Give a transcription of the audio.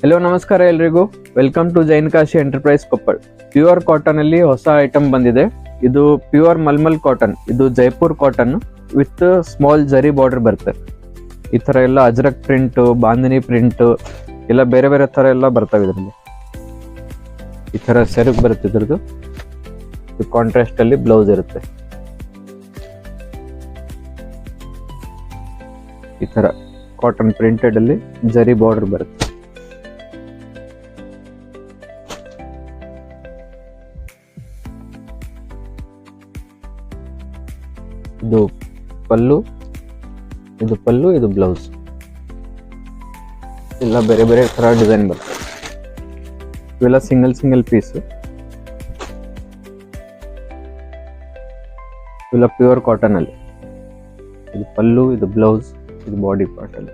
Hello ನಮಸ್ಕಾರ ಎಲ್ರಿಗೂ. Welcome to Jain Kashi enterprise Koppal. Pure cotton ಅಲ್ಲಿ ಹೊಸ ಐಟಮ್ ಬಂದಿದೆ. ಇದು ಪ್ಯೂರ್ ಮಲ್ಮಲ್ ಕಾಟನ್. ಇದು Jaipur cotton with small zari border ಬರುತ್ತೆ. ಈ ತರ ಎಲ್ಲ ಅಜ್ರಕ್ ಪ್ರಿಂಟ್, ಬಾಂದಿನಿ ಪ್ರಿಂಟ್ ಎಲ್ಲ ಬೇರೆ ಬೇರೆ ತರ ಎಲ್ಲ ಬರ್ತವೆ. ಇದರಲ್ಲಿ ಈ ತರ ಸೆರಗ್ ಬರುತ್ತೆ. ಇದ್ರದ್ದು ಕಾಂಟ್ರಾಸ್ಟ್ ಅಲ್ಲಿ ಬ್ಲೌಸ್ ಇರುತ್ತೆ. ಈ ತರ ಕಾಟನ್ ಪ್ರಿಂಟೆಡ್ ಅಲ್ಲಿ ಜರಿ ಬಾರ್ಡರ್ ಬರುತ್ತೆ. ಇದು ಪಲ್ಲು, ಇದು ಬ್ಲೌಸ್. ಎಲ್ಲ ಬೇರೆ ಬೇರೆ ತರ ಡಿಸೈನ್ ಬರುತ್ತೆ. ಇವೆಲ್ಲ ಸಿಂಗಲ್ ಪೀಸ್. ಇವೆಲ್ಲ ಪ್ಯೂರ್ ಕಾಟನ್ ಅಲ್ಲಿ. ಇದು ಪಲ್ಲು, ಇದು ಬ್ಲೌಸ್, ಇದು ಬಾಡಿ ಪಾರ್ಟ್ ಅಲ್ಲಿ.